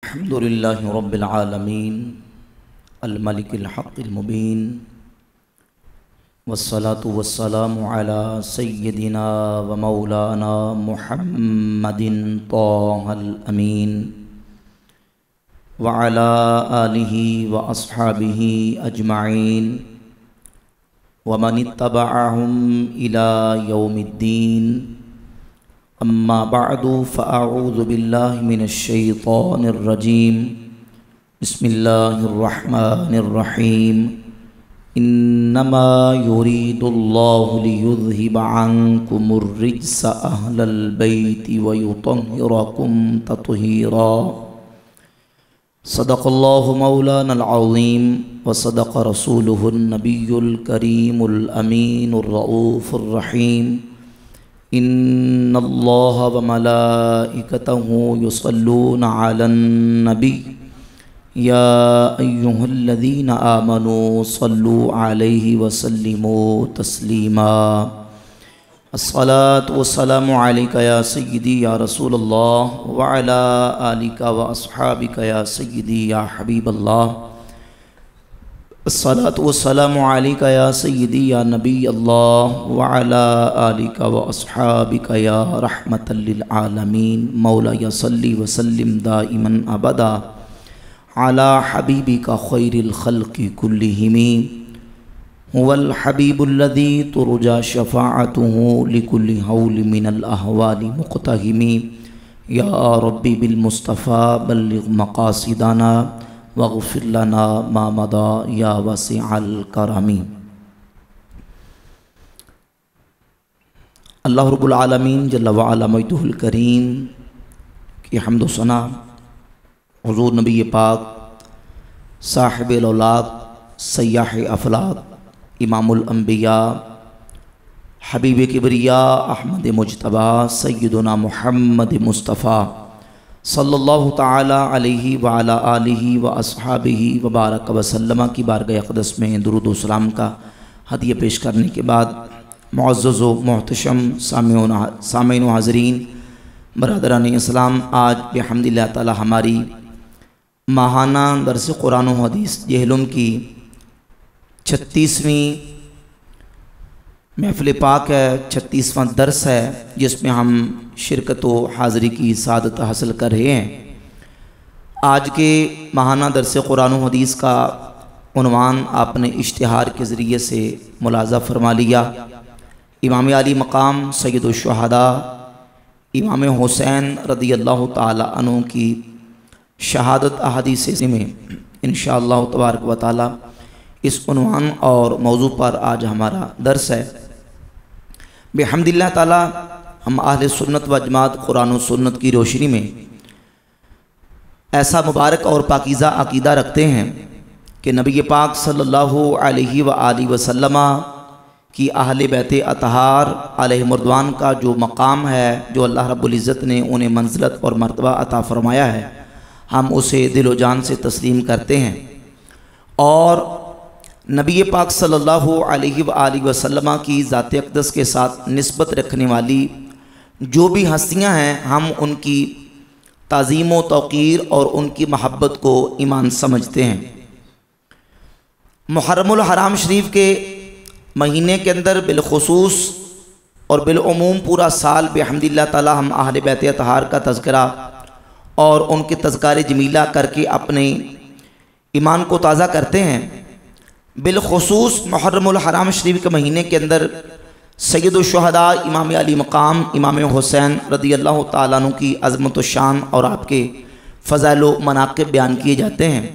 الحمد للہ رب العالمین الملک الحق المبین والصلاة والسلام علی سیدنا و مولانا محمد طہ الامین وعلی آلہ و اصحابہ اجمعین ومن اتبعہم الی یوم الدین اما بعد فاعوذ باللہ من الشیطان الرجیم بسم اللہ الرحمن الرحیم انما یرید اللہ لیذہب عنکم الرجس اہل البیت ویطہرکم تطہیرا صدق اللہ مولانا العظیم وصدق رسولہ النبی الکریم الامین الرؤوف الرحیم ان اللہ وملائکتہ یصلون علی النبی یا ایہا الذین آمنوا صلوا علیہ وسلموا تسلیما الصلاة والسلام علیک یا سیدی یا رسول اللہ وعلی آلک واصحابک یا سیدی یا حبیب اللہ الصلاة والسلام علیک یا سیدی یا نبی اللہ وعلی آلک واصحابک یا رحمتا للعالمین مولا صلی وسلم دائما ابدا علی حبیبک خیر الخلق کلہم هو الحبیب الذی ترجى شفاعته لكل حول من الاحوال مقتحم یا ربی بالمصطفى بلغ مقاصدنا واغفر لنا ما مضى یا واسع الکرم۔ اللہ رب العالمین جل وعلا مجدہ الکریم کی حمد و ثنا حضور نبی پاک صاحب الاولاق سیاح افلاق امام الانبیاء حبیب کبریاء احمد مجتبیٰ سیدنا محمد مصطفیٰ صلی اللہ تعالی علیہ وعلی آلہ و اصحابہ وبارک وسلم کی بارگاہ اقدس میں درود و سلام کا ہدیہ پیش کرنے کے بعد معزز و محتشم سامعین و حاضرین برادران اسلام، آج بحمد اللہ تعالی ہماری ماہانہ درس قرآن و حدیث جہلم کی 36ویں محفل پاک ہے، 36واں درس ہے جس میں ہم شرکت و حاضری کی سعادت حاصل کر رہے ہیں۔ آج کے ماہانہ درس قرآن و حدیث کا عنوان آپ نے اشتہار کے ذریعے سے ملاحظہ فرما لیا۔ امام علی مقام سید الشہداء امام حسین رضی اللہ تعالی عنہ کی شہادت احادیث میں انشاءاللہ تبارک و تعالی اس عنوان اور موضوع پر آج ہمارا درس ہے۔ بحمد اللہ تعالی ہم اہل سنت و جماعت قرآن و سنت کی روشنی میں ایسا مبارک اور پاکیزہ عقیدہ رکھتے ہیں کہ نبی پاک صلی اللہ علیہ وآلہ وسلم کی اہل بیت اطہار علیہ مردوان کا جو مقام ہے، جو اللہ رب العزت نے انہیں منزلت اور مرتبہ عطا فرمایا ہے، ہم اسے دل و جان سے تسلیم کرتے ہیں۔ اور نبی پاک صلی اللہ علیہ وآلہ وسلم کی ذات اقدس کے ساتھ نسبت رکھنے والی جو بھی ہستیاں ہیں، ہم ان کی تعظیم و توقیر اور ان کی محبت کو ایمان سمجھتے ہیں۔ محرم الحرام شریف کے مہینے کے اندر بالخصوص اور بالعموم پورا سال بحمد اللہ تعالی ہم اہل بیت اطہار کا تذکرہ اور ان کے تذکار جمیلہ کر کے اپنے ایمان کو تازہ کرتے ہیں۔ بالخصوص محرم الحرام شریف کے مہینے کے اندر سید الشہداء امام علی مقام امام حسین رضی اللہ تعالیٰ عنہ کی عظمت و شان اور آپ کے فضائل و مناقب بیان کیے جاتے ہیں۔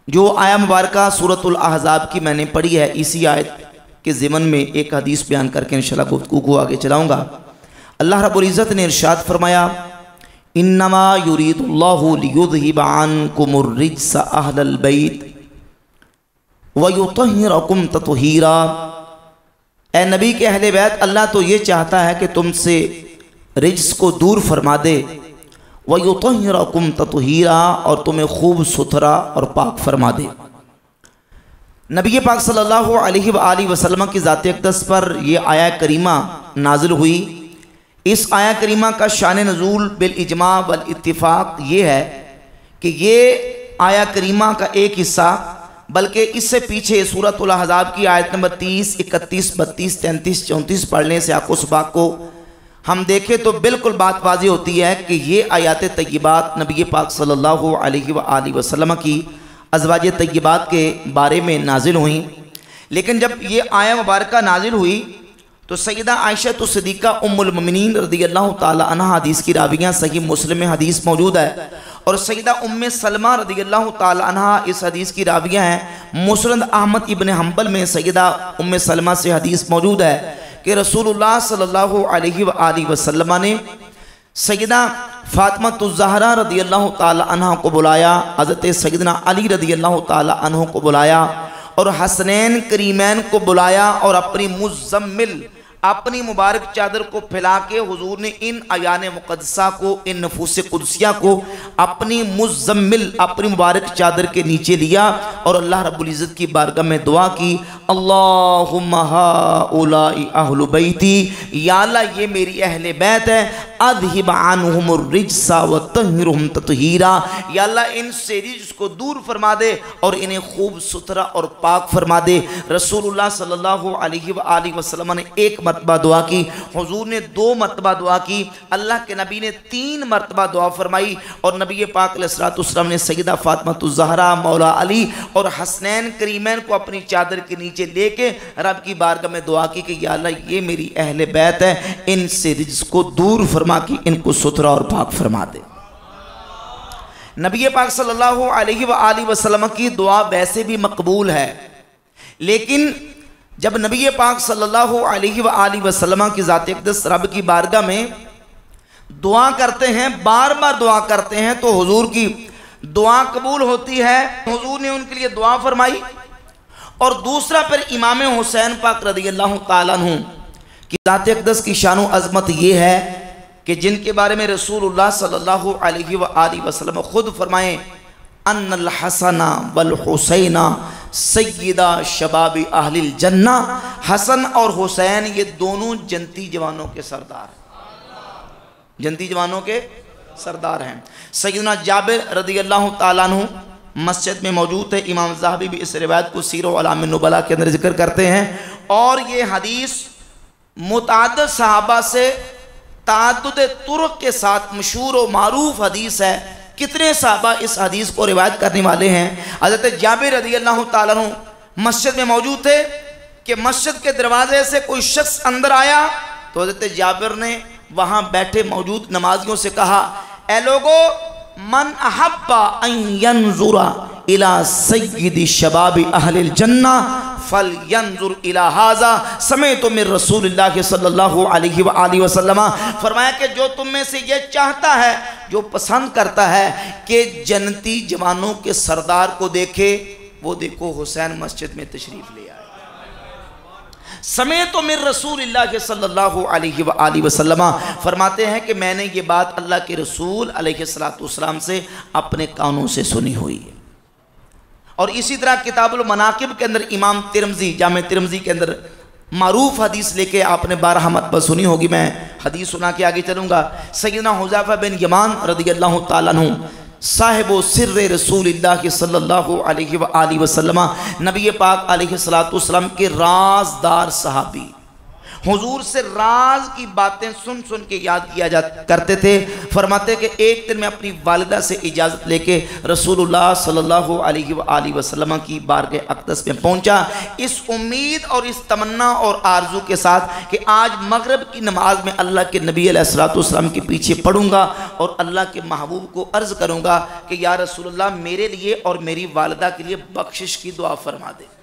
جو آیہ مبارکہ سورۃ الاحزاب کی میں نے پڑھی ہے، اسی آیت کے ضمن میں ایک حدیث بیان کر کے انشاءاللہ گفتگو کو آگے چلاؤں گا۔ اللہ رب العزت نے ارشاد فرمایا انما یرید اللہ لیذہب عنکم الرجس اہل البیت وَيُطَهِّرَكُمْ تَطْهِيرًا، اے نبی کے اہل بیت، اللہ تو یہ چاہتا ہے کہ تم سے رجس کو دور فرما دے، وَيُطَهِّرَكُمْ تَطْهِيرًا، اور تمہیں خوب ستھرا اور پاک فرما دے۔ نبی پاک صلی اللہ علیہ وآلہ وسلم کی ذات اقدس پر یہ آیہ کریمہ نازل ہوئی۔ اس آیہ کریمہ کا شان نزول بالاجماع والاتفاق یہ ہے کہ یہ آیا کریمہ کا ایک حصہ، بلکہ اس سے پیچھے سورۃ الاحزاب کی آیت نمبر 30، 31، 32، 33، 34 پڑھنے سے آقا سباق کو ہم دیکھیں تو بالکل بات واضح ہوتی ہے کہ یہ آیات طیبات نبی پاک صلی اللہ علیہ وآلہ وسلم کی ازواج طیبات کے بارے میں نازل ہوئیں۔ لیکن جب یہ آیہ مبارکہ نازل ہوئی تو سیدہ عائشہ صدیقہ ام المؤمنین رضی اللہ تعالی عنہ حدیث کی راویہ، صحیح مسلم میں حدیث موجود ہے، اور سیدہ ام سلمہ رضی اللہ تعالی عنہ اس حدیث کی راویہ ہیں۔ مسند احمد ابن حنبل میں سیدہ ام سلمہ سے حدیث موجود ہے کہ رسول اللہ صلی اللہ علیہ وآلہ وسلم نے سیدہ فاطمہ الزہرا رضی اللہ تعالی عنہ کو بلایا، حضرت سیدنا علی رضی اللہ تعالی عنہ کو بلایا، اور حسنین کریمین کو بلایا، اور اپنی مزمل اپنی مبارک چادر کو پھیلا کے حضور نے ان ایان مقدسہ کو، ان نفوس قدسیہ کو اپنی مزمل اپنی مبارک چادر کے نیچے لیا اور اللہ رب العزت کی بارگاہ میں دعا کی، اللہم ہؤلاء اہل بیتی، یا اللہ یہ میری اہل بیت ہے، اذہب عنہم الرجس وطہرہم تطہیرا، یا اللہ ان سے رجس کو دور فرما دے اور انہیں خوب ستھرا اور پاک فرما دے۔ رسول اللہ صلی اللہ علیہ وآلہ وسلم نے ایک مرتبہ دعا کی، حضور نے 2 مرتبہ دعا کی، اللہ کے نبی نے 3 مرتبہ دعا فرمائی، اور نبی پاک علیہ السلام نے سیدہ فاطمہ الزہرا، مولا علی اور حسنین کریمین کو اپنی چادر کے نیچے لے کے رب کی بارگاہ میں دعا کی کہ یا اللہ یہ میری اہل بیت ہے، ان سے رجس کو دور فرما کی ان کو ستھرا اور پاک فرما دے۔ نبی پاک صلی اللہ علیہ وآلہ وسلم کی دعا ویسے بھی مقبول ہے، لیکن جب نبی پاک صلی اللہ علیہ وآلہ وسلم کی ذات اقدس رب کی بارگاہ میں دعا کرتے ہیں، بار بار دعا کرتے ہیں، تو حضور کی دعا قبول ہوتی ہے۔ حضور نے ان کے لیے دعا فرمائی، اور دوسرا پھر امام حسین پاک رضی اللہ تعالیٰ عنہ کی ذات اقدس کی شان و عظمت یہ ہے کہ جن کے بارے میں رسول اللہ صلی اللہ علیہ وآلہ وسلم خود فرمائیں، ان الحسن والحسین سیدہ شباب اہل الجنہ، حسن اور حسین یہ دونوں جنتی جوانوں کے سردار ہیں، جنتی جوانوں کے سردار ہیں۔ سیدنا جابر رضی اللہ تعالیٰ عنہ مسجد میں موجود ہے، امام ذہبی بھی اس روایت کو سیر و اعلام النبلاء کے اندر ذکر کرتے ہیں، اور یہ حدیث متعدد صحابہ سے تعدد طرق کے ساتھ مشہور و معروف حدیث ہے۔ کتنے صحابہ اس حدیث کو روایت کرنے والے ہیں؟ حضرت جابر رضی اللہ تعالیٰ عنہ مسجد میں موجود تھے کہ مسجد کے دروازے سے کوئی شخص اندر آیا تو حضرت جابر نے وہاں بیٹھے موجود نمازیوں سے کہا، اے لوگو، من احب ان ینظر الى سید شباب اہل الجنہ فَلْيَنْظُرْ إِلَىٰ هَذَا سَمِعْتُ مِن رسول اللہ صلی اللہ علیہ وآلہ وسلم، فرمایا کہ جو تم میں سے یہ چاہتا ہے، جو پسند کرتا ہے کہ جنتی جوانوں کے سردار کو دیکھے، وہ دیکھو حسین مسجد میں تشریف لے آئے۔ سَمِعْتُ مِن رسول اللہ صلی اللہ علیہ وآلہ وسلم، فرماتے ہیں کہ میں نے یہ بات اللہ کے رسول علیہ السلام سے اپنے کانوں سے سنی ہوئی ہے۔ اور اسی طرح کتاب المناقب کے اندر امام ترمذی، جامع ترمذی کے اندر معروف حدیث لے کے آپ نے 12 مرتبہ سنی ہوگی، میں حدیث سنا کے آگے چلوں گا۔ سیدنا حذیفہ بن یمان رضی اللہ تعالیٰ عنہ صاحب و سر رسول اللہ صلی اللہ علیہ وآلہ وسلم، نبی پاک علیہ السلام کے رازدار صحابی، حضور سے راز کی باتیں سن سن کے یاد کیا کرتے تھے۔ فرماتے کہ ایک دن میں اپنی والدہ سے اجازت لے کے رسول اللہ صلی اللہ علیہ وآلہ وسلم کی بارگاہ اقدس میں پہنچا، اس امید اور اس تمنا اور آرزو کے ساتھ کہ آج مغرب کی نماز میں اللہ کے نبی علیہ السلام کے پیچھے پڑھوں گا اور اللہ کے محبوب کو عرض کروں گا کہ یا رسول اللہ میرے لیے اور میری والدہ کے لیے بخشش کی دعا فرما دے۔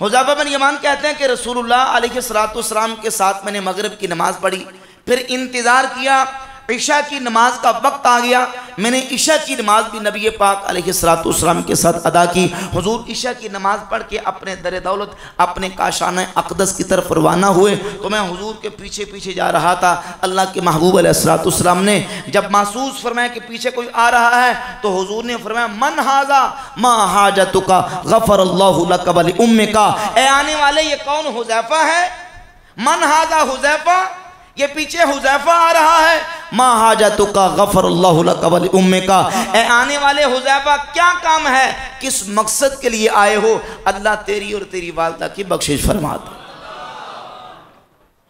حذیفہ بن یمان کہتے ہیں کہ رسول اللہ علیہ السلام کے ساتھ میں نے مغرب کی نماز پڑھی، پھر انتظار کیا، عشاء کی نماز کا وقت آ گیا، میں نے عشاء کی نماز بھی نبی پاک علیہ السلام کے ساتھ ادا کی۔ حضور عشاء کی نماز پڑھ کے اپنے در دولت اپنے کاشانہ اقدس کی طرف روانہ ہوئے تو میں حضور کے پیچھے پیچھے جا رہا تھا۔ اللہ کے محبوب علیہ السلام نے جب محسوس فرمایا کہ پیچھے کوئی آ رہا ہے تو حضور نے فرمایا، من ھذا ما حاجتک غفر اللہ لک ولامک، اے آنے والے یہ کون حذیفہ ہے؟ من ھذا حذیفہ، یہ پیچھے حذیفہ آ رہا ہے، ما حاجتک غفر اللہ لک ولی امک، اے آنے والے حذیفہ کیا کام ہے، کس مقصد کے لیے آئے ہو؟ اللہ تیری اور تیری والدہ کی بخشش فرما دے۔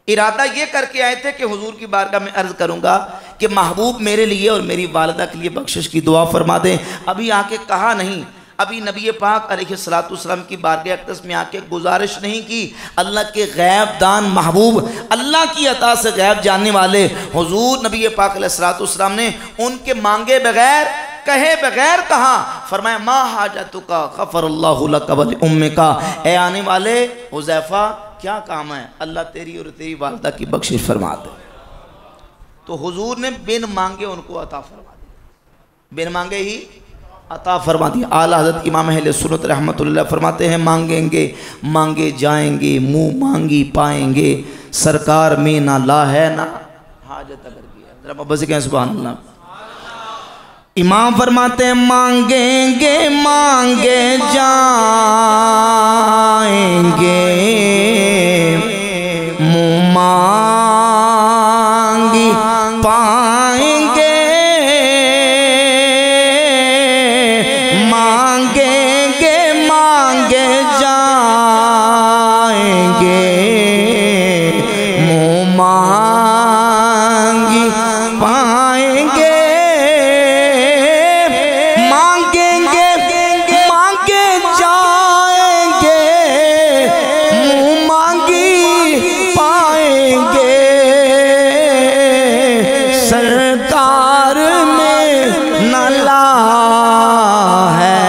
ارادہ یہ کر کے آئے تھے کہ حضور کی بارگاہ میں عرض کروں گا کہ محبوب میرے لیے اور میری والدہ کے لیے بخشش کی دعا فرما دیں۔ ابھی آ کے کہا نہیں، ابھی نبی پاک علیہ السلام کی بارگاہ اقدس میں آ کے گزارش نہیں کی۔ اللہ کے غیب دان محبوب، اللہ کی عطا سے غیب جاننے والے حضور نبی پاک علیہ السلام نے ان کے مانگے بغیر، کہے بغیر کہا، فرمایا ما حاجتک غفر اللہ لک ولی امک، اے آنے والے حذیفہ کیا کام ہے، اللہ تیری اور تیری والدہ کی بخشش فرما دے۔ تو حضور نے بن مانگے ان کو عطا فرما دی، بن مانگے ہی عطا فرما دی۔ اعلیٰ حضرت امام اہل سنت رحمۃ اللہ فرماتے ہیں مانگیں گے مانگے جائیں گے، منہ مانگی پائیں گے، سرکار میں نہ لا ہے نہ حاجت اگر کی ہے۔ ذرا محبت سے کہیں سبحان اللہ۔ امام فرماتے ہیں مانگیں گے مانگے جائیں گے، منہ مانگی پائیں گے، مانگیں گے مانگے جائیں گے، منہ مانگی پائیں گے، سرکار میں نہ لا ہے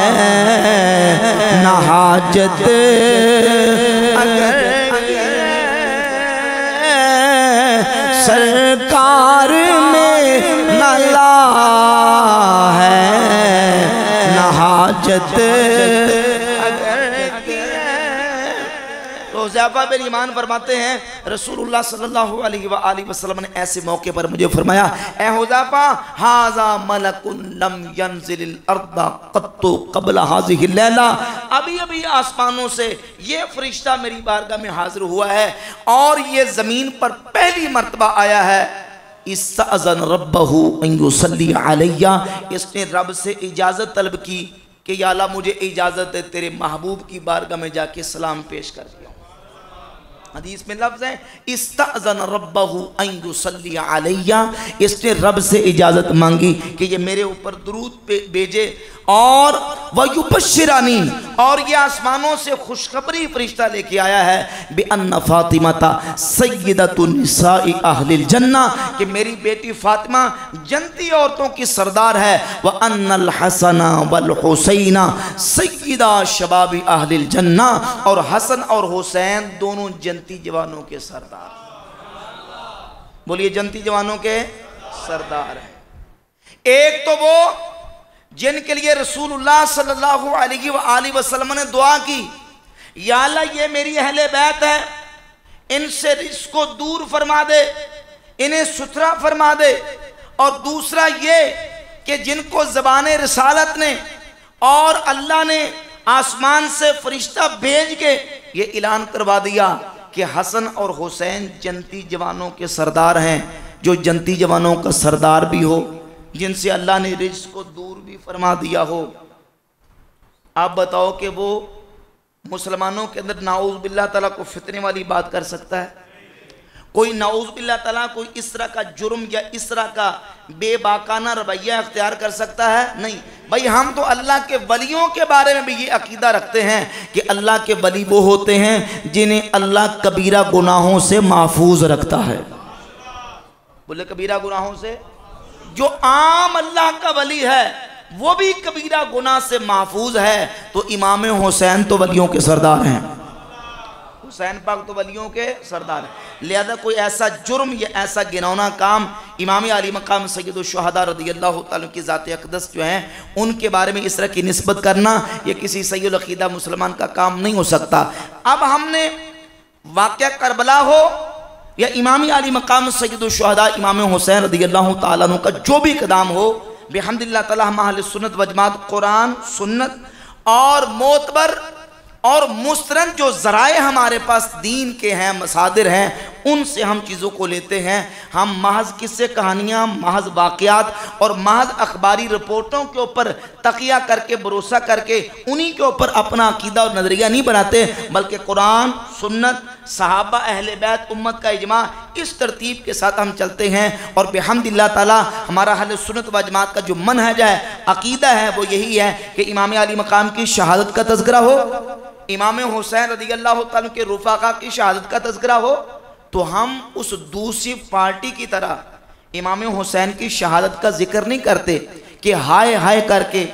نہ حاجت اگر، سرکار میں نہ لا ہے نہ حاجت اگر۔ تو حذیفہ بن یمان فرماتے ہیں رسول اللہ صلی اللہ علیہ وآلہ وسلم نے ایسے موقع پر مجھے فرمایا، اے حذیفہ ھذا ملک لم ینزل الارض قط قبل ھذہ اللیلہ، ابھی ابھی آسمانوں سے یہ فرشتہ میری بارگاہ میں حاضر ہوا ہے اور یہ زمین پر پہلی مرتبہ آیا ہے۔ استأذن ربہ ان یصلی علیہ، اس نے رب سے اجازت طلب کی کہ یا اللہ مجھے اجازت دے تیرے محبوب کی بارگاہ میں جا کے سلام پیش کر دیا۔ حدیث میں لفظ ہے استأذن ربہ ان یصلی علیہ، اس نے رب سے اجازت مانگی کہ یہ میرے اوپر درود بھیجے اور وَيُبَشِّرَنِي، اور یہ آسمانوں سے خوشخبری فرشتہ لے کے آیا ہے بِأَنَّ فاطمہ سیدۃ النساء اہل الجنہ، کہ میری بیٹی فاطمہ جنتی عورتوں کی سردار ہے، وَأَنَّ الْحَسَنَ وَالْحُسَيْنَ سیدہ شباب اہل الجنہ، اور حسن اور حسین دونوں جنتی جوانوں کے سردار۔ بولیے جنتی جوانوں کے سردار ہیں۔ ایک تو وہ جن کے لیے رسول اللہ صلی اللہ علیہ وآلہ وسلم نے دعا کی، یا اللہ یہ میری اہل بیت ہے، ان سے رزق کو دور فرما دے، انہیں ستھرا فرما دے، اور دوسرا یہ کہ جن کو زبان رسالت نے اور اللہ نے آسمان سے فرشتہ بھیج کے یہ اعلان کروا دیا کہ حسن اور حسین جنتی جوانوں کے سردار ہیں، جو جنتی جوانوں کا سردار بھی ہو، جن سے اللہ نے رزق کو دور بھی فرما دیا ہو، آپ بتاؤ کہ وہ مسلمانوں کے اندر نعوذ باللہ تعالیٰ کو فتنے والی بات کر سکتا ہے؟ کوئی نعوذ باللہ تعالیٰ کوئی اس طرح کا جرم یا اس طرح کا بے باکانہ رویہ اختیار کر سکتا ہے؟ نہیں بھائی، ہم تو اللہ کے ولیوں کے بارے میں بھی یہ عقیدہ رکھتے ہیں کہ اللہ کے ولی وہ ہوتے ہیں جنہیں اللہ کبیرہ گناہوں سے محفوظ رکھتا ہے۔ بولے کبیرہ گناہوں سے؟ جو عام اللہ کا ولی ہے وہ بھی کبیرہ گناہ سے محفوظ ہے، تو امام حسین تو ولیوں کے سردار ہیں، حسین پاک تو ولیوں کے سردار ہیں، لہذا کوئی ایسا جرم یا ایسا گناونا کام امام علی مقام سید الشہداء رضی اللہ تعالیٰ کی ذات اقدس جو ہیں ان کے بارے میں اس طرح کی نسبت کرنا یہ کسی سید العقیدہ مسلمان کا کام نہیں ہو سکتا۔ اب ہم نے واقعہ کربلا ہو یا امام علی مقام سید الشہداء امام حسین رضی اللہ تعالیٰ عنہ کا جو بھی اقدام ہو، بحمدللہ تعالیٰ ہم اہل سنت و جماعت قرآن سنت اور معتبر اور مستند جو ذرائع ہمارے پاس دین کے ہیں، مصادر ہیں، ان سے ہم چیزوں کو لیتے ہیں. ہم محض قصے کہانیاں، محض واقعات اور محض اخباری رپورٹوں کے اوپر تقیہ کر کے، بھروسہ کر کے انہی کے اوپر اپنا عقیدہ اور نظریہ نہیں بناتے، بلکہ قرآن، سنت، صحابہ، اہل بیت، امت کا اجماع، اس ترتیب کے ساتھ ہم چلتے ہیں. اور بحمد اللہ تعالی ہمارا اہل سنت و جماعت کا جو منہج ہے، عقیدہ ہے، وہ یہی ہے کہ امام علی مقام کی شہادت کا تذکرہ ہو، امام حسین رضی اللہ تعالیٰ کے رفقا کی شہادت کا تذکرہ ہو، تو ہم اس دوسری پارٹی کی طرح امام حسین کی شہادت کا ذکر نہیں کرتے کہ ہائے ہائے کر کے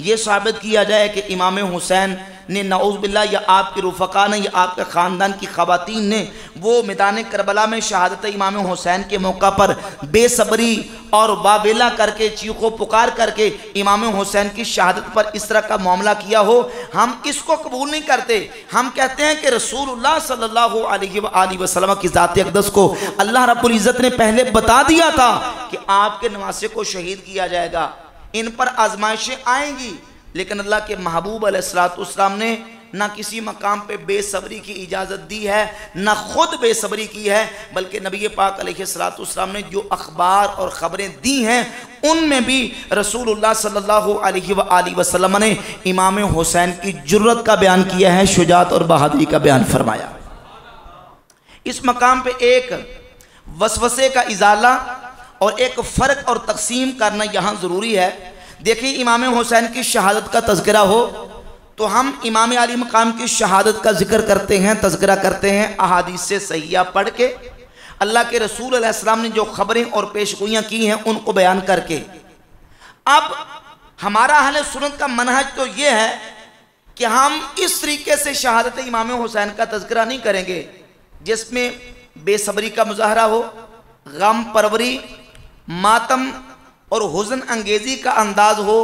یہ ثابت کیا جائے کہ امام حسین نے نعوذ باللہ یا آپ کے رفقا نے یا آپ کے خاندان کی خواتین نے وہ میدان کربلا میں شہادت امام حسین کے موقع پر بے صبری اور واویلا کر کے، چیخو پکار کر کے امام حسین کی شہادت پر اس طرح کا معاملہ کیا ہو. ہم اس کو قبول نہیں کرتے. ہم کہتے ہیں کہ رسول اللہ صلی اللہ علیہ وآلہ وسلم کی ذات اقدس کو اللہ رب العزت نے پہلے بتا دیا تھا کہ آپ کے نواسے کو شہید کیا جائے گا، ان پر آزمائشیں آئیں گی، لیکن اللہ کے محبوب علیہ السلام نے نہ کسی مقام پہ بے صبری کی اجازت دی ہے، نہ خود بے صبری کی ہے، بلکہ نبی پاک علیہ السلام نے جو اخبار اور خبریں دی ہیں ان میں بھی رسول اللہ صلی اللہ علیہ وآلہ وسلم نے امام حسین کی جرت کا بیان کیا ہے، شجاعت اور بہادری کا بیان فرمایا. اس مقام پہ ایک وسوسے کا ازالہ اور ایک فرق اور تقسیم کرنا یہاں ضروری ہے. دیکھیں، امام حسین کی شہادت کا تذکرہ ہو تو ہم امام علی مقام کی شہادت کا ذکر کرتے ہیں، تذکرہ کرتے ہیں احادیث سے صحیحہ پڑھ کے، اللہ کے رسول علیہ السلام نے جو خبریں اور پیشگوئیاں کی ہیں ان کو بیان کر کے. اب ہمارا اہل سنت کا منہج تو یہ ہے کہ ہم اس طریقے سے شہادت امام حسین کا تذکرہ نہیں کریں گے جس میں بے صبری کا مظاہرہ ہو، غم پروری، ماتم اور حزن انگیزی کا انداز ہو،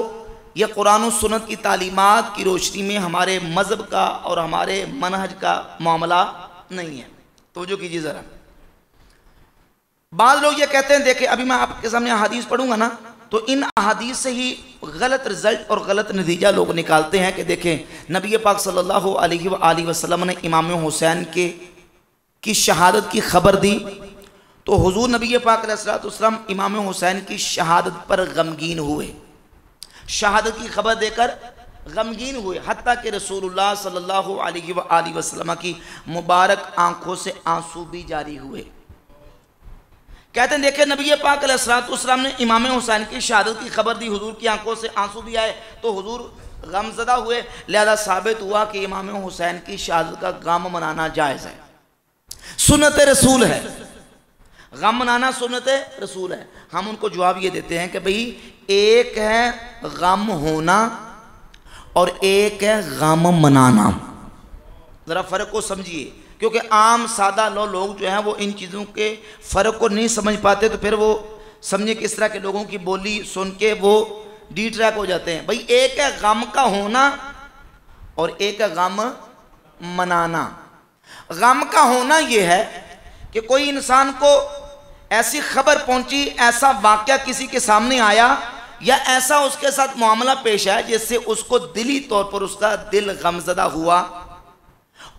یہ قرآن و سنت کی تعلیمات کی روشنی میں ہمارے مذہب کا اور ہمارے منہج کا معاملہ نہیں ہے. توجہ کیجیے ذرا. بعض لوگ یہ کہتے ہیں، دیکھیں ابھی میں آپ کے سامنے احادیث پڑھوں گا نا تو ان احادیث سے ہی غلط رزلٹ اور غلط نتیجہ لوگ نکالتے ہیں کہ دیکھیں نبی پاک صلی اللہ علیہ وآلہ وسلم نے امام حسین کی شہادت کی خبر دی تو حضور نبی پاک علیہ السلام امام حسین کی شہادت پر غمگین ہوئے، شہادت کی خبر دے کر غمگین ہوئے، حتیٰ کہ رسول اللہ صلی اللہ علیہ وآلہ وسلم کی مبارک آنکھوں سے آنسو بھی جاری ہوئے. کہتے ہیں دیکھیں نبی پاک علیہ السلام نے امام حسین کی شہادت کی خبر دی، حضور کی آنکھوں سے آنسو بھی آئے تو حضور غم زدہ ہوئے، لہذا ثابت ہوا کہ امام حسین کی شہادت کا غم منانا جائز ہے، سنت رسول ہے. غم منانا سنت رسول ہے. ہم ان کو جواب یہ دیتے ہیں کہ بھئی ایک ہے غم ہونا اور ایک ہے غم منانا. ذرا فرق کو سمجھیے، کیونکہ عام سادہ لوگ جو ہیں وہ ان چیزوں کے فرق کو نہیں سمجھ پاتے، تو پھر وہ سمجھے کہ اس طرح کے لوگوں کی بولی سن کے وہ ڈی ٹریک ہو جاتے ہیں. بھئی ایک ہے غم کا ہونا اور ایک ہے غم منانا. غم کا ہونا یہ ہے کہ کوئی انسان کو ایسی خبر پہنچی، ایسا واقعہ کسی کے سامنے آیا یا ایسا اس کے ساتھ معاملہ پیش آیا جس سے اس کو دلی طور پر اس کا دل غمزدہ ہوا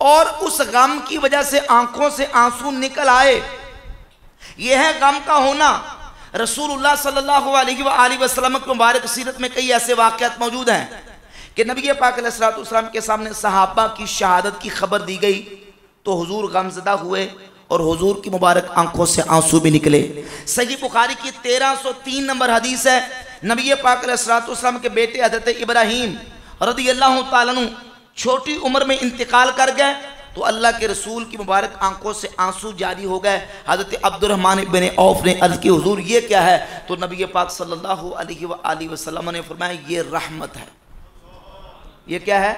اور اس غم کی وجہ سے آنکھوں سے آنسو نکل آئے. یہ ہے غم کا ہونا. رسول اللہ صلی اللہ علیہ وآلہ وسلم کی مبارک سیرت میں کئی ایسے واقعات موجود ہیں کہ نبی پاک علیہ السلام کے سامنے صحابہ کی شہادت کی خبر دی گئی تو حضور غمزدہ ہوئے اور حضور کی مبارک آنکھوں سے آنسو بھی نکلے. صحیح بخاری کی 1303 نمبر حدیث ہے، نبی پاک علیہ السلام کے بیٹے حضرت ابراہیم رضی اللہ تعالیٰ عنہ چھوٹی عمر میں انتقال کر گئے تو اللہ کے رسول کی مبارک آنکھوں سے آنسو جاری ہو گئے. حضرت عبد الرحمن بن عوف نے عرض کی حضور یہ کیا ہے؟ تو نبی پاک صلی اللہ علیہ وآلہ وسلم نے فرمایا یہ رحمت ہے. یہ کیا ہے؟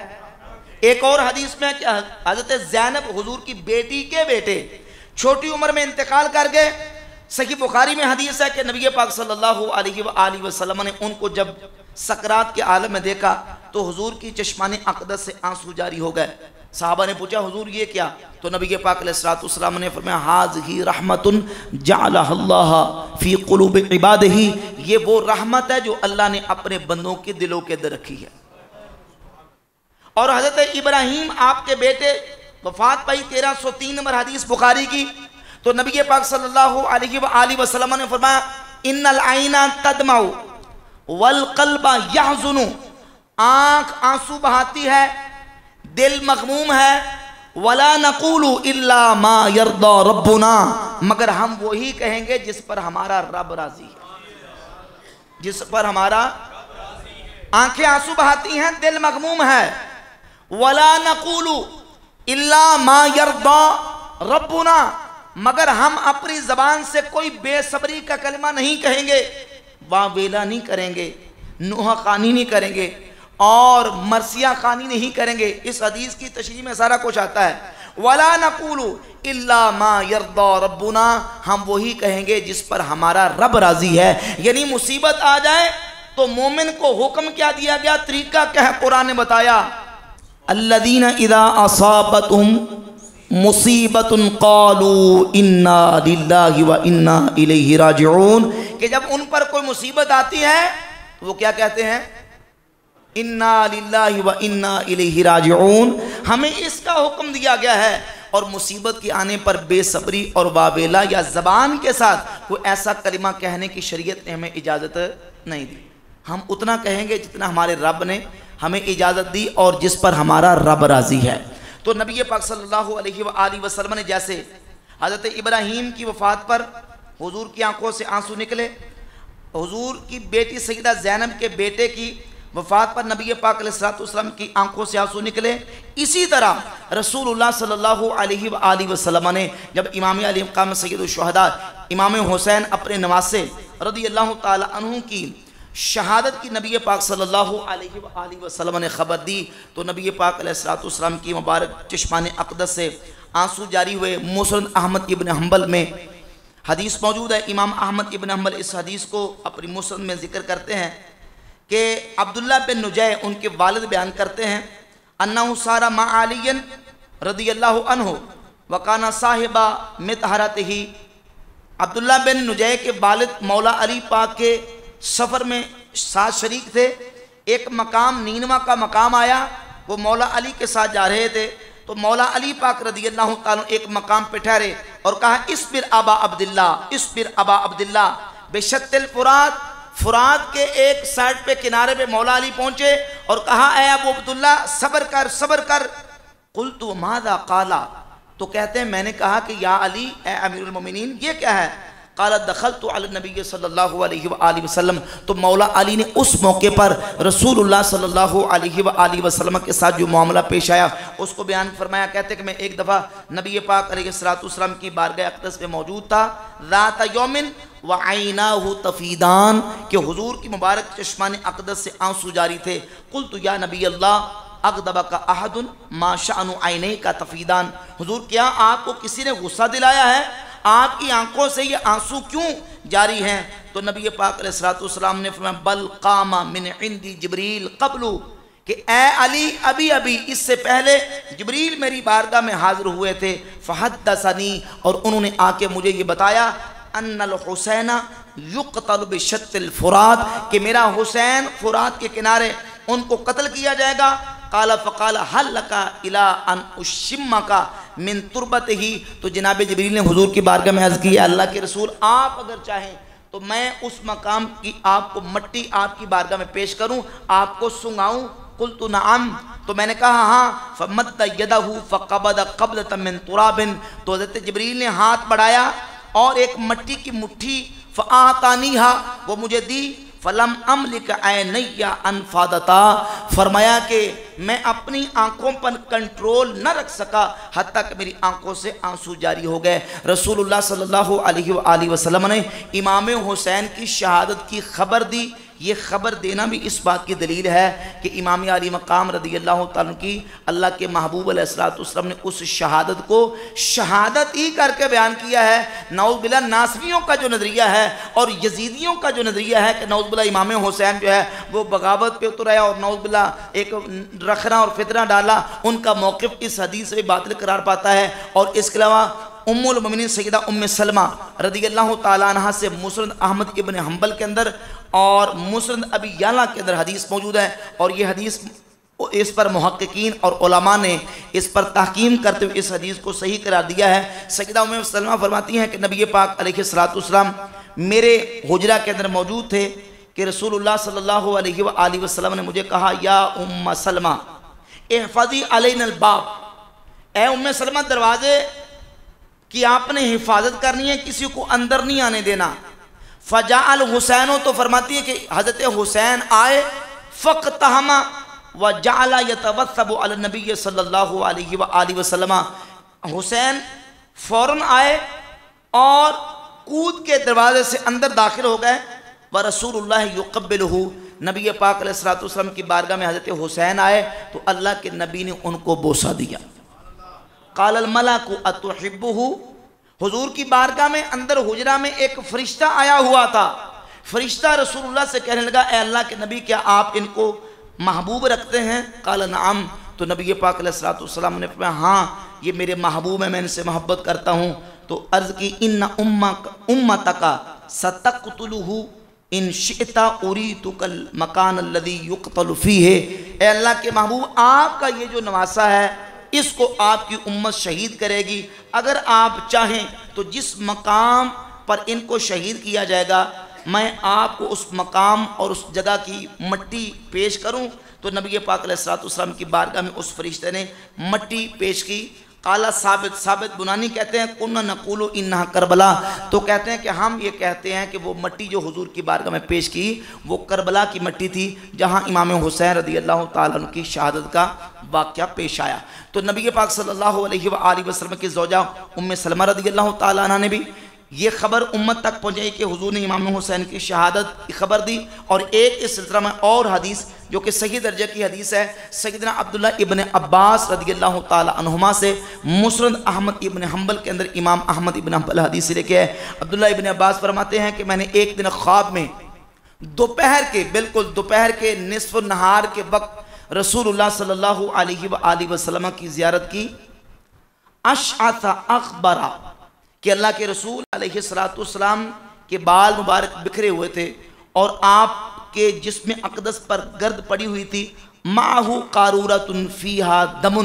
ایک اور حدیث میں کیا حضرت زینب حضور کی بیٹی کے بیٹے چھوٹی عمر میں انتقال کر گئے. صحیح بخاری میں حدیث ہے کہ نبی پاک صلی اللہ علیہ وآلہ وسلم نے ان کو جب سکرات کے عالم میں دیکھا تو حضور کی چشمان اقدس سے آنسو جاری ہو گئے. صحابہ نے پوچھا حضور یہ کیا؟ تو نبی پاک علیہ السلام نے فرمایا ہذہ رحمت جعلہ اللہ فی قلوب عبادہ، یہ وہ رحمت ہے جو اللہ نے اپنے بندوں کے دلوں کے اندر رکھی ہے. اور حضرت ابراہیم آپ کے بیٹے وفات پائی 1303 نمبر حدیث بخاری کی تو نبی پاک صلی اللہ علیہ وآلہ وسلم نے فرمایا ان العین تدمع والقلب یحزن، آنکھ آنسو بہاتی ہے، دل مغموم ہے، ولا نقول الا ما یرضی ربنا، مگر ہم وہی کہیں گے جس پر ہمارا رب راضی ہے، جس پر ہمارا آنکھیں آنسو بہاتی ہیں، دل مغموم ہے، ولا نقول الا ما یرضی ربنا، مگر ہم اپنی زبان سے کوئی بے صبری کا کلمہ نہیں کہیں گے، واویلا نہیں کریں گے، نوحہ خوانی نہیں کریں گے، اور مرثیہ خوانی نہیں کریں گے۔ اس حدیث کی تشریح میں سارا کچھ آتا ہے۔ وَلَا نَقُولُ إِلَّا مَا يَرْضَى رَبُّنَا، ہم وہی کہیں گے جس پر ہمارا رب راضی ہے۔ یعنی مصیبت آ جائے تو مومن کو حکم کیا دیا گیا، طریقہ کیا ہے، قرآن نے بتایا الَّذِينَ إِذَا أَصَابَتْهُمْ مصیبت قالوا انا للہ و انا الیہ راجعون، کہ جب ان پر کوئی مصیبت آتی ہے تو وہ کیا کہتے ہیں، انا للہ و انا الیہ راجعون، ہمیں اس کا حکم دیا گیا ہے۔ اور مصیبت کے آنے پر بے صبری اور واویلا یا زبان کے ساتھ کوئی ایسا کلمہ کہنے کی شریعت نے ہمیں اجازت نہیں دی، ہم اتنا کہیں گے جتنا ہمارے رب نے ہمیں اجازت دی اور جس پر ہمارا رب راضی ہے۔ تو نبی پاک صلی اللہ علیہ وآلہ وسلم نے جیسے حضرت ابراہیم کی وفات پر حضور کی آنکھوں سے آنسو نکلے، حضور کی بیٹی سیدہ زینب کے بیٹے کی وفات پر نبی پاک علیہ السلام کی آنکھوں سے آنسو نکلے، اسی طرح رسول اللہ صلی اللہ علیہ وآلہ وسلم نے جب امام علی مقام سید الشہداء امام حسین اپنے نواسے رضی اللہ تعالی عنہ کی شہادت کی نبی پاک صلی اللہ علیہ وآلہ وسلم نے خبر دی، تو نبی پاک علیہ السلام کی مبارک چشمان اقدس سے آنسو جاری ہوئے۔ مسند احمد ابن حنبل میں حدیث موجود ہے، امام احمد ابن حنبل اس حدیث کو اپنی مسند میں ذکر کرتے ہیں کہ عبداللہ بن نجیح ان کے والد بیان کرتے ہیں انہو سارا مع علی رضی اللہ عنہ وکانا صاحبہ مطہرتہ، عبداللہ بن نجیح کے والد مولا علی پاک کے سفر میں ساتھ شریک تھے، ایک مقام نینوا کا مقام آیا، وہ مولا علی کے ساتھ جا رہے تھے، تو مولا علی پاک رضی اللہ تعالیٰ ایک مقام پہ ٹھہرے اور کہا اصبر ابا عبداللہ، اصبر ابا عبداللہ، بشت الفرات، فرات کے ایک سائڈ پہ کنارے پہ مولا علی پہنچے اور کہا اے ابو عبداللہ صبر کر صبر کر، قلت ماذا قالا، تو کہتے ہیں میں نے کہا کہ یا علی اے امیر المومنین یہ کیا ہے، قال دخلت علی النبی صلی اللہ علیہ وآلہ وسلم، تو مولا علی نے اس موقع پر رسول اللہ صلی اللہ علیہ وآلہ وسلم کے ساتھ جو معاملہ پیش آیا اس کو بیان فرمایا۔ کہتے کہ میں ایک دفعہ نبی پاک علیہ السلام کی بارگاہ اقدس میں موجود تھا، ذات یومن وعیناہ تفیدان، کہ حضور کی مبارک چشمان اقدس سے آنسو جاری تھے، قلت یا نبی اللہ اغضبک احد ما شأن عینیک تفیدان، حضور کیا آپ کو کسی نے غصہ دلایا ہے، آپ کی آنکھوں سے یہ آنسو کیوں جاری ہیں؟ تو نبی پاک علیہ السلام نے فرمایا بل قام من عندی جبریل قبلو، کہ اے علی ابھی ابھی اس سے پہلے جبریل میری بارگاہ میں حاضر ہوئے تھے، فحدثنی، اور انہوں نے آ کے مجھے یہ بتایا ان الحسین یقتل بشت الفرات، کہ میرا حسین فرات کے کنارے ان کو قتل کیا جائے گا۔ قال فقال هل لك الى ان اشمك من تربته، تو جناب جبریل نے حضور کی بارگاہ میں عرض کی اللہ کے رسول آپ اگر چاہیں تو میں اس مقام کی آپ کو مٹی آپ کی بارگاہ میں پیش کروں، آپ کو سنگاؤں؟ قلت نعم، تو میں نے کہا ہاں۔ فمد یدہ فقبض قبضۃ من تراب، تو حضرت جبریل نے ہاتھ بڑھایا اور ایک مٹی کی مٹھی فآتانیہا، وہ مجھے دی، فلم املک عینی انفادتا، فرمایا کہ میں اپنی آنکھوں پر کنٹرول نہ رکھ سکا حتیٰ کہ میری آنکھوں سے آنسو جاری ہو گئے۔ رسول اللہ صلی اللہ علیہ وآلہ وسلم نے امام حسین کی شہادت کی خبر دی، یہ خبر دینا بھی اس بات کی دلیل ہے کہ امام علی مقام رضی اللہ تعالیٰ کی اللہ کے محبوب علیہ السلام نے اس شہادت کو شہادت ہی کر کے بیان کیا ہے۔ نعوذ باللہ ناصبیوں کا جو نظریہ ہے اور یزیدیوں کا جو نظریہ ہے کہ نعوذ باللہ امام حسین جو ہے وہ بغاوت پہ اتر آیا اور نعوذ باللہ ایک رکھنا اور فتنہ ڈالا، ان کا موقف اس حدیث سے باطل قرار پاتا ہے۔ اور اس کے علاوہ ام المومنین سیدہ ام سلمہ رضی اللہ تعالیٰ عنہ سے مسند احمد ابن حنبل کے اندر اور مسند ابی یعلا کے اندر حدیث موجود ہے، اور یہ حدیث اس پر محققین اور علماء نے اس پر تحقیم کرتے ہوئے اس حدیث کو صحیح قرار دیا ہے۔ سیدہ ام سلمہ فرماتی ہیں کہ نبی پاک علیہ السلام میرے حجرہ کے اندر موجود تھے کہ رسول اللہ صلی اللہ علیہ وآلہ وسلم نے مجھے کہا یا ام سلمہ احفظی علینا الباب، اے ام سلمہ دروازے کی آپ نے حفاظت کرنی ہے، کسی کو اندر نہیں آنے دینا۔ فجاء الحسین، تو فرماتی ہے کہ حضرت حسین آئے، فاقتحم وجعل يتوثب علی النبی صلی اللہ علیہ وآلہ وسلم، حسین فوراً آئے اور کود کے دروازے سے اندر داخل ہو گئے، ورسول اللہ یقبلہ، نبی پاک علیہ السلام کی بارگاہ میں حضرت حسین آئے تو اللہ کے نبی نے ان کو بوسہ دیا۔ قال الملک اتحبہ، حضور کی بارگاہ میں اندر حجرہ میں ایک فرشتہ آیا ہوا تھا، فرشتہ رسول اللہ سے کہنے لگا اے اللہ کے نبی کیا آپ ان کو محبوب رکھتے ہیں؟ قال نعم، تو نبی پاک علیہ السلام نے فرمایا ہاں یہ میرے محبوب ہیں، میں ان سے محبت کرتا ہوں۔ تو عرض کی ان امتک ستقتلہ ان شئت اریتک المکان الذی یقتل فیہ، اے اللہ کے محبوب آپ کا یہ جو نواسہ ہے اس کو آپ کی امت شہید کرے گی، اگر آپ چاہیں تو جس مقام پر ان کو شہید کیا جائے گا میں آپ کو اس مقام اور اس جگہ کی مٹی پیش کروں۔ تو نبی پاک علیہ السلام کی بارگاہ میں اس فرشتے نے مٹی پیش کی۔ قال ثابت بنانی کہتے ہیں کننا نقول انہا کربلا، تو کہتے ہیں کہ ہم یہ کہتے ہیں کہ وہ مٹی جو حضور کی بارگاہ میں پیش کی وہ کربلا کی مٹی تھی جہاں امام حسین رضی اللہ تعالیٰ عنہ کی شہادت کا واقعہ پیش آیا۔ تو نبی پاک صلی اللہ علیہ وآلہ وسلم کی زوجہ ام سلمہ رضی اللہ تعالیٰ عنہ نے بھی یہ خبر امت تک پہنچائی کہ حضور نے امام حسین کی شہادت کی خبر دی۔ اور ایک اس سلسلہ میں اور حدیث جو کہ صحیح درجے کی حدیث ہے، سیدنا عبداللہ ابن عباس رضی اللہ تعالی عنہما سے مسند احمد ابن حنبل کے اندر امام احمد ابن حنبل حدیث لے کے ہے۔ عبداللہ ابن عباس فرماتے ہیں کہ میں نے ایک دن خواب میں دوپہر کے بالکل دوپہر کے نصف النہار کے وقت رسول اللہ صلی اللہ علیہ وآلہ وسلم کی زیارت کی، اشعث اخبرہ، کہ اللہ کے رسول علیہ السلام کے بال مبارک بکھرے ہوئے تھے اور آپ کے جسم اقدس پر گرد پڑی ہوئی تھی، معہ قارورۃ فیہا دم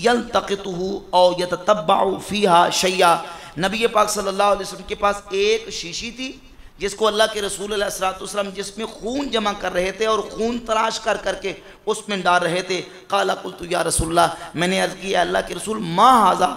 یلتقطہ او یتتبع فیہا شیئا، نبی پاک صلی اللہ علیہ وسلم کے پاس ایک شیشی تھی جس کو اللہ کے رسول علیہ السلام جس میں خون جمع کر رہے تھے اور خون تراش کر کے اس میں ڈال رہے تھے۔ قال قلت یا رسول اللہ، میں نے عرض کیا اللہ کے رسول ما ھذا،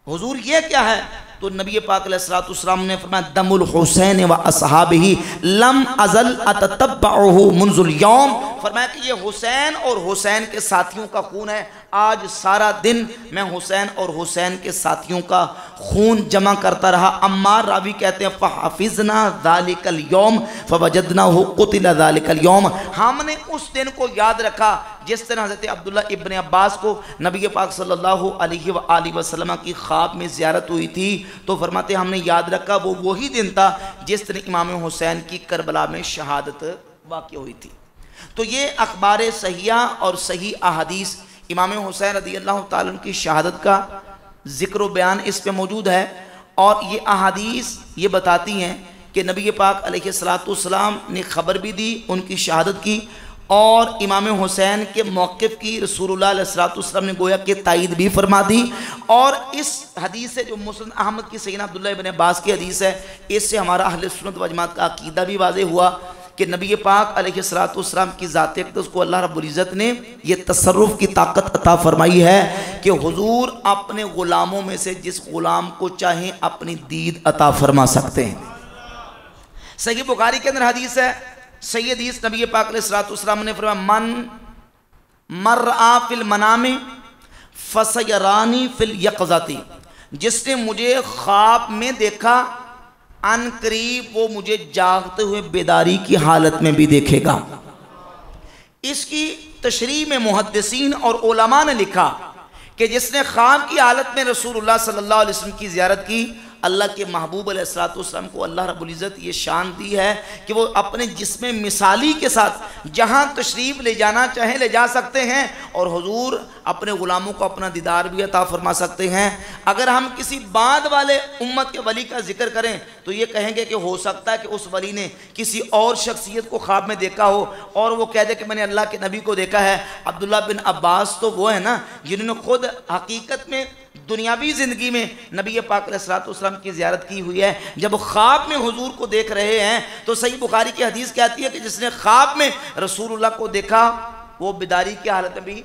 حضور یہ کیا ہے؟ تو نبی پاک علیہ السلام نے فرمایا دم الحسین و اصحابہ لم ازل اتتبعہ منذ اليوم، فرمایا کہ یہ حسین اور حسین کے ساتھیوں کا خون ہے، آج سارا دن میں حسین اور حسین کے ساتھیوں کا خون جمع کرتا رہا۔ عمار راوی کہتے ہیں فحفظنا ذالک اليوم فوجدناہ قتل ذالک اليوم، ہم نے اس دن کو یاد رکھا جس طرح حضرت عبداللہ ابن عباس کو نبی پاک صلی اللہ علیہ وآلہ وسلم کی خواب میں زیارت ہوئی تھی، تو فرماتے ہم نے یاد رکھا وہ وہی دن تھا جس طرح امام حسین کی کربلا میں شہادت واقع ہوئی تھی۔ تو یہ اخبار صحیحہ اور صحیح احادیث امام حسین رضی اللہ تعالیٰ عنہ کی شہادت کا ذکر و بیان اس پہ موجود ہے، اور یہ احادیث یہ بتاتی ہیں کہ نبی پاک علیہ السلام نے خبر بھی دی ان کی شہادت کی، اور امام حسین کے موقف کی رسول اللہ علیہ السلام نے گویا کہ تائید بھی فرما دی۔ اور اس حدیث سے جو مسند احمد کی سیدنا عبداللہ ابن عباس کی حدیث ہے، اس سے ہمارا اہل سنت و جماعت کا عقیدہ بھی واضح ہوا کہ نبی پاک علیہ السلام کی ذات اقدس کو اللہ رب العزت نے یہ تصرف کی طاقت عطا فرمائی ہے کہ حضور اپنے غلاموں میں سے جس غلام کو چاہیں اپنی دید عطا فرما سکتے ہیں۔ صحیح بخاری کے اندر حدیث ہے، صحیح حدیث نبی پاک علیہ السلام نے فرمایا من مرآ فی المنام فسیرانی فی الیقظۃ، جس نے مجھے خواب میں دیکھا ان قریب وہ مجھے جاگتے ہوئے بیداری کی حالت میں بھی دیکھے گا۔ اس کی تشریح میں محدثین اور علماء نے لکھا کہ جس نے خواب کی حالت میں رسول اللہ صلی اللہ علیہ وسلم کی زیارت کی، اللہ کے محبوب علیہ السلام کو اللہ رب العزت یہ شان دی ہے کہ وہ اپنے جسم مثالی کے ساتھ جہاں تشریف لے جانا چاہیں لے جا سکتے ہیں، اور حضور اپنے غلاموں کو اپنا دیدار بھی عطا فرما سکتے ہیں۔ اگر ہم کسی بعد والے امت کے ولی کا ذکر کریں تو یہ کہیں گے کہ ہو سکتا ہے کہ اس ولی نے کسی اور شخصیت کو خواب میں دیکھا ہو اور وہ کہہ دے کہ میں نے اللہ کے نبی کو دیکھا ہے۔ عبداللہ بن عباس تو وہ ہے نا جنہوں نے خود حقیقت میں دنیاوی زندگی میں نبی پاک علیہ السلام کی زیارت کی ہوئی ہے، جب خواب میں حضور کو دیکھ رہے ہیں تو صحیح بخاری کی حدیث کہتی ہے کہ جس نے خواب میں رسول اللہ کو دیکھا وہ بیداری کی حالت میں بھی،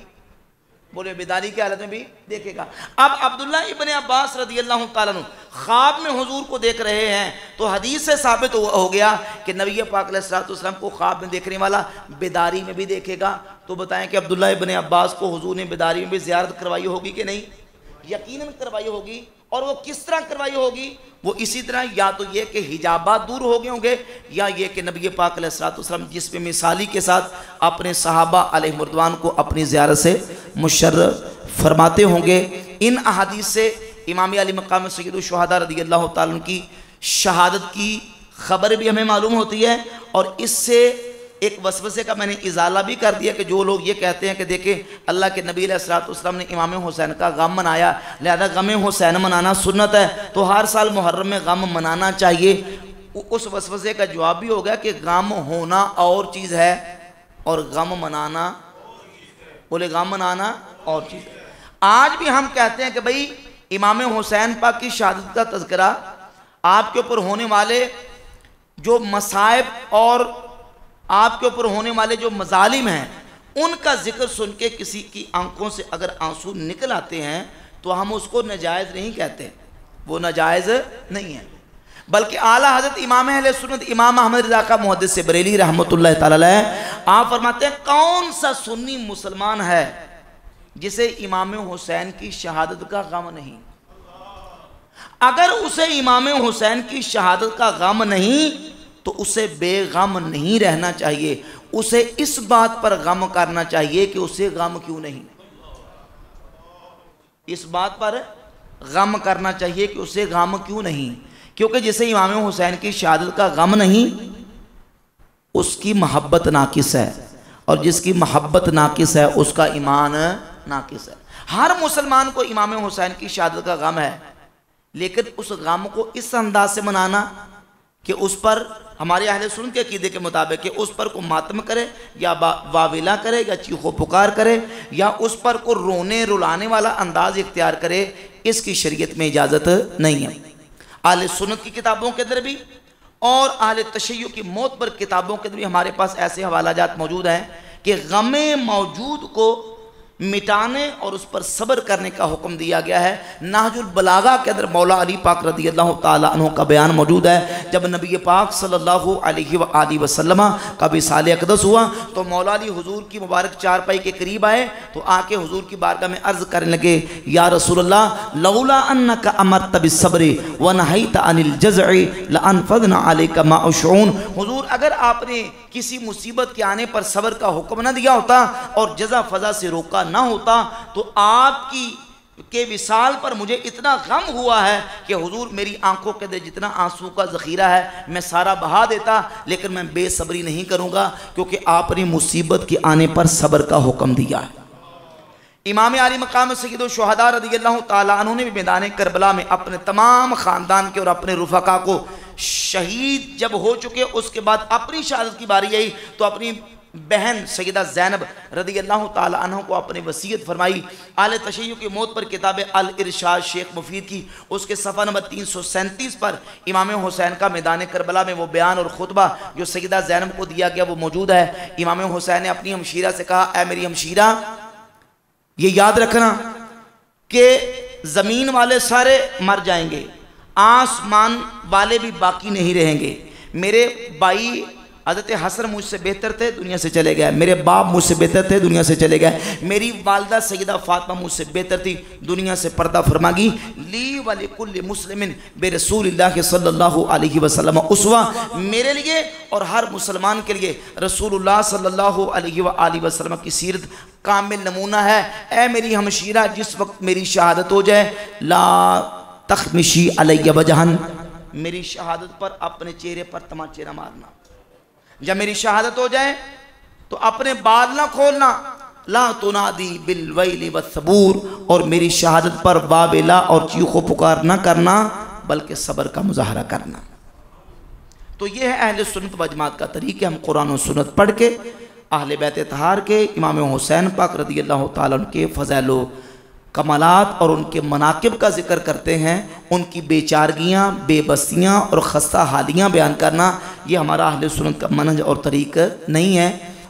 بولے بیداری کی حالت میں بھی دیکھے گا۔ اب عبداللہ ابن عباس رضی اللہ تعالیٰ عنہ خواب میں حضور کو دیکھ رہے ہیں تو حدیث سے ثابت ہو گیا کہ نبی پاک علیہ السلام کو خواب میں دیکھنے والا بیداری میں بھی دیکھے گا۔ تو بتائیں کہ عبداللہ ابن عباس کو حضور نے بیداری میں بھی زیارت کروائی ہوگی کہ نہیں؟ یقیناً کروائی ہوگی۔ اور وہ کس طرح کروائی ہوگی؟ وہ اسی طرح یا تو یہ کہ حجابات دور ہو گئے ہوں گے، یا یہ کہ نبی پاک علیہ السلام جس میں مثالی کے ساتھ اپنے صحابہ علیہ مردوان کو اپنی زیارت سے مشرف فرماتے ہوں گے۔ ان احادیث سے امام علی مقام سید الشہداء رضی اللہ تعالیٰ عنہ کی شہادت کی خبر بھی ہمیں معلوم ہوتی ہے، اور اس سے ایک وسوسے کا میں نے ازالہ بھی کر دیا کہ جو لوگ یہ کہتے ہیں کہ دیکھیں اللہ کے نبی علیہ السلام نے امام حسین کا غم منایا لہذا غم حسین منانا سنت ہے تو ہر سال محرم میں غم منانا چاہیے، اس وسوسے کا جواب بھی ہو گیا کہ غم ہونا اور چیز ہے اور غم منانا، بولے غم منانا اور چیز ہے۔ آج بھی ہم کہتے ہیں کہ بھئی امام حسین پاک کی شہادت کا تذکرہ، آپ کے اوپر ہونے والے جو مصائب اور آپ کے اوپر ہونے والے جو مظالم ہیں ان کا ذکر سن کے کسی کی آنکھوں سے اگر آنسو نکل آتے ہیں تو ہم اس کو ناجائز نہیں کہتے، وہ ناجائز نہیں ہے، بلکہ اعلیٰ حضرت امام اہل سنت امام احمد رضا خاں محدث بریلوی رحمۃ اللہ تعالی علیہ آپ فرماتے ہیں کون سا سنی مسلمان ہے جسے امام حسین کی شہادت کا غم نہیں؟ اگر اسے امام حسین کی شہادت کا غم نہیں تو اسے بے غم نہیں رہنا چاہیے، اسے اس بات پر غم کرنا چاہیے کہ اسے غم کیوں نہیں، اس بات پر غم کرنا چاہیے کہ اسے غم کیوں نہیں، کیونکہ جسے امام حسین کی شہادت کا غم نہیں اس کی محبت ناقص ہے، اور جس کی محبت ناقص ہے اس کا ایمان ناقص ہے۔ ہر مسلمان کو امام حسین کی شہادت کا غم ہے، لیکن اس غم کو اس انداز سے منانا کہ اس پر ہمارے اہل سنت کے عقیدے کے مطابق کہ اس پر کو ماتم کرے یا واویلا کرے یا چیخو پکار کرے یا اس پر کو رونے رلانے والا انداز اختیار کرے، اس کی شریعت میں اجازت نہیں ہے۔ اہل سنت کی کتابوں کے اندر بھی اور اہل تشیع کی موت پر کتابوں کے اندر بھی ہمارے پاس ایسے حوالہ جات موجود ہیں کہ غم موجود کو مٹانے اور اس پر صبر کرنے کا حکم دیا گیا ہے۔ نہج البلاغہ کے اندر مولا علی پاک رضی اللہ تعالیٰ عنہ کا بیان موجود ہے، جب نبی پاک صلی اللہ علیہ وآلہ وسلم کا وصال اقدس ہوا تو مولا علی حضور کی مبارک چارپائی کے قریب آئے تو آ کے حضور کی بارگاہ میں عرض کرنے لگے، یا رسول اللہ لولا انک امرت بالصبر ونہیت عن الجزع لانفذنا علیک ما اشعون، حضور اگر آپ نے کسی مصیبت کے آنے پر صبر کا حکم نہ دیا ہوتا اور جزا فضا سے روکا نہ ہوتا تو آپ کے وصال پر مجھے اتنا غم ہوا ہے کہ حضور میری آنکھوں کے اندر جتنا آنسو کا ذخیرہ ہے میں سارا بہا دیتا، لیکن میں بے صبری نہیں کروں گا کیونکہ آپ نے مصیبت کے آنے پر صبر کا حکم دیا ہے۔ امام علی مقام سید الشہداء رضی اللہ تعالیٰ عنہ نے بھی میدان کربلا میں اپنے تمام خاندان کے اور اپنے رفقا کو شہید جب ہو چکے اس کے بعد اپنی شہادت کی باری آئی تو اپنی بہن سیدہ زینب رضی اللہ تعالیٰ عنہ کو اپنے وصیت فرمائی۔ اہل تشیع کی موت پر کتاب الارشاد شیخ مفید کی اس کے صفحہ نمبر 337 پر امام حسین کا میدان کربلا میں وہ بیان اور خطبہ جو سیدہ زینب کو دیا گیا وہ موجود ہے۔ امام حسین نے اپنی ہمشیرہ سے کہا، اے میری ہمشیرہ یہ یاد رکھنا کہ زمین والے سارے مر جائیں گے، آسمان والے بھی باقی نہیں رہیں گے، میرے بھائی حضرت حسن مجھ سے بہتر تھے دنیا سے چلے گئے، میرے باپ مجھ سے بہتر تھے دنیا سے چلے گئے، میری والدہ سیدہ فاطمہ مجھ سے بہتر تھی دنیا سے پردہ فرما گئی، لی ولکل مسلم برسول اللہ صلی اللہ علیہ وسلم اسوہ، میرے لیے اور ہر مسلمان کے لیے رسول اللہ صلی اللہ علیہ وآلہ وسلم کی سیرت کامل نمونہ ہے۔ اے میری ہمشیرہ جس وقت میری شہادت ہو جائے لا تخمشی علی وجہن، میری شہادت پر اپنے چہرے پر تماچے نہ مارنا، جب میری شہادت ہو جائے تو اپنے بال نہ کھولنا، لا تنادی بالویل والثبور، اور میری شہادت پر واویلا اور چیخ و پکار نہ کرنا بلکہ صبر کا مظاہرہ کرنا۔ تو یہ ہے اہل سنت و جماعت کا طریقہ. ہم قرآن و سنت پڑھ کے اہل بیت اطہار کے امام حسین پاک رضی اللہ تعالیٰ عنہ کے فضائل و کمالات اور ان کے مناقب کا ذکر کرتے ہیں. ان کی بے چارگیاں، بے بسیاں اور خستہ حالیاں بیان کرنا یہ ہمارا اہل سنت کا منہج اور طریقہ نہیں ہے.